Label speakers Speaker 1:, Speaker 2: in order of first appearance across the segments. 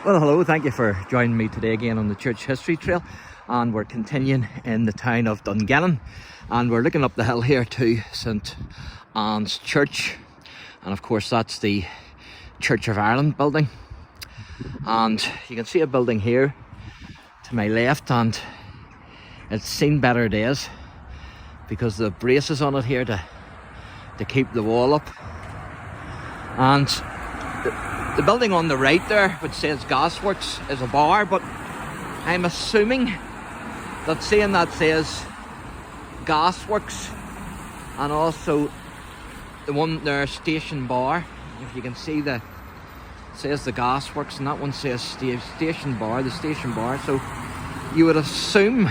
Speaker 1: Well, hello, thank you for joining me today again on the Church History Trail, and we're continuing in the town of Dungannon, and we're looking up the hill here to St Anne's Church, and of course that's the Church of Ireland building. And you can see a building here to my left, and it's seen better days because the braces on it here to keep the wall up. And the building on the right there, which says Gasworks, is a bar, but I'm assuming that seeing that says Gasworks, and also the one there, Station Bar, if you can see the says the Gasworks, and that one says Station Bar, the Station Bar. So you would assume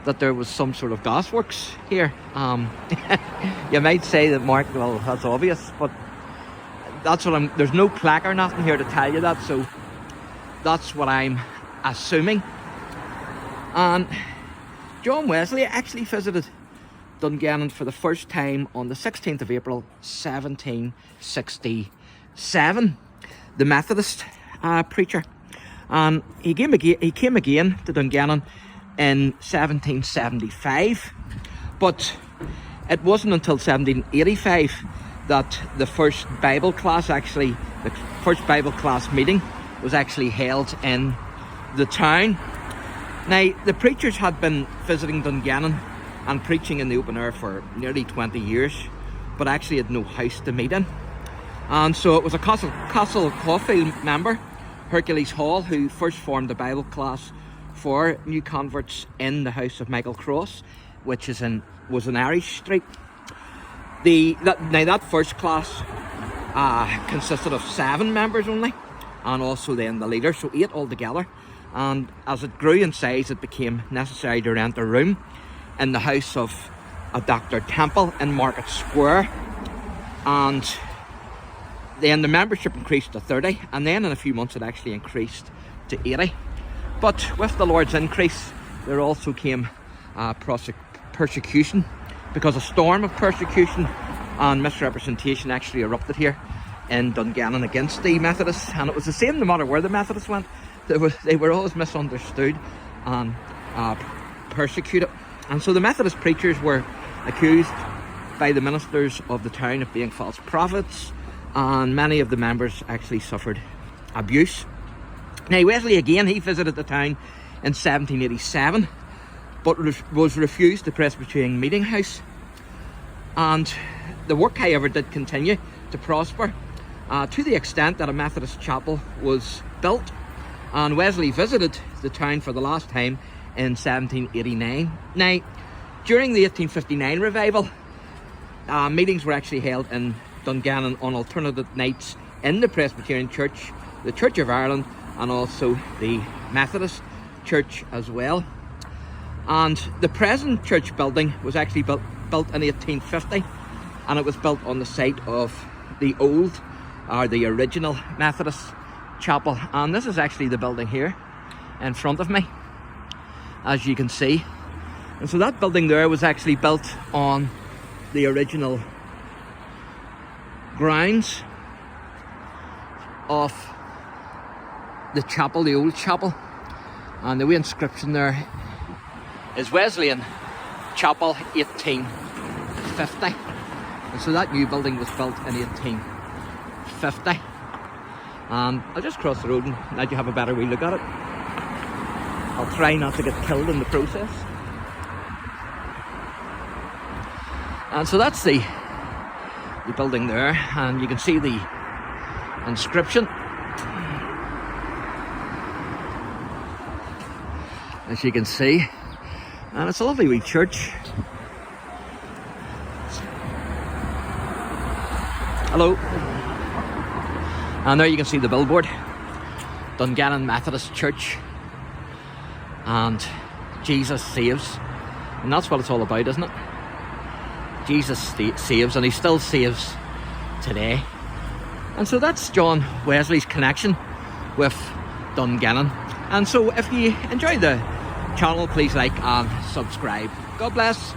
Speaker 1: that there was some sort of gasworks here. You might say that, Mark, well, that's obvious, but that's what there's no plaque or nothing here to tell you that, so that's what I'm assuming. And John Wesley actually visited Dungannon for the first time on the 16th of April 1767, the Methodist preacher. And he came again to Dungannon in 1775, but it wasn't until 1785 that the first Bible class meeting was actually held in the town. Now, the preachers had been visiting Dungannon and preaching in the open air for nearly 20 years, but actually had no house to meet in. And so it was a Castle Caulfield member, Hercules Hall, who first formed the Bible class for new converts in the house of Michael Cross, which was in Irish Street. That first class consisted of 7 members only, and also then the leader, so 8 altogether. And as it grew in size, it became necessary to rent a room in the house of a Dr. Temple in Market Square. And then the membership increased to 30, and then in a few months it actually increased to 80. But with the Lord's increase, there also came persecution, because a storm of persecution and misrepresentation actually erupted here in Dungannon against the Methodists. And it was the same no matter where the Methodists went. They were always misunderstood and persecuted. And so the Methodist preachers were accused by the ministers of the town of being false prophets, and many of the members actually suffered abuse. Now, Wesley again, he visited the town in 1787, but was refused the Presbyterian meeting house. And the work, however, did continue to prosper to the extent that a Methodist chapel was built. And Wesley visited the town for the last time in 1789. Now, during the 1859 revival, meetings were actually held in Dungannon on alternative nights in the Presbyterian Church, the Church of Ireland, and also the Methodist Church as well. And the present church building was actually built in 1850, and it was built on the site of the the original Methodist chapel. And this is actually the building here in front of me, as you can see. And so that building there was actually built on the original grounds of the chapel, the old chapel. And the wee inscription there is Wesleyan Chapel 1850. And so that new building was built in 1850. And I'll just cross the road and let you have a better wee look at it. I'll try not to get killed in the process. And so that's the building there, and you can see the inscription, as you can see. And it's a lovely wee church. Hello. And there you can see the billboard, Dungannon Methodist Church, and Jesus saves. And that's what it's all about, isn't it? Jesus saves, and he still saves today. And so that's John Wesley's connection with Dungannon. And so if you enjoyed the channel, please like and subscribe. God bless.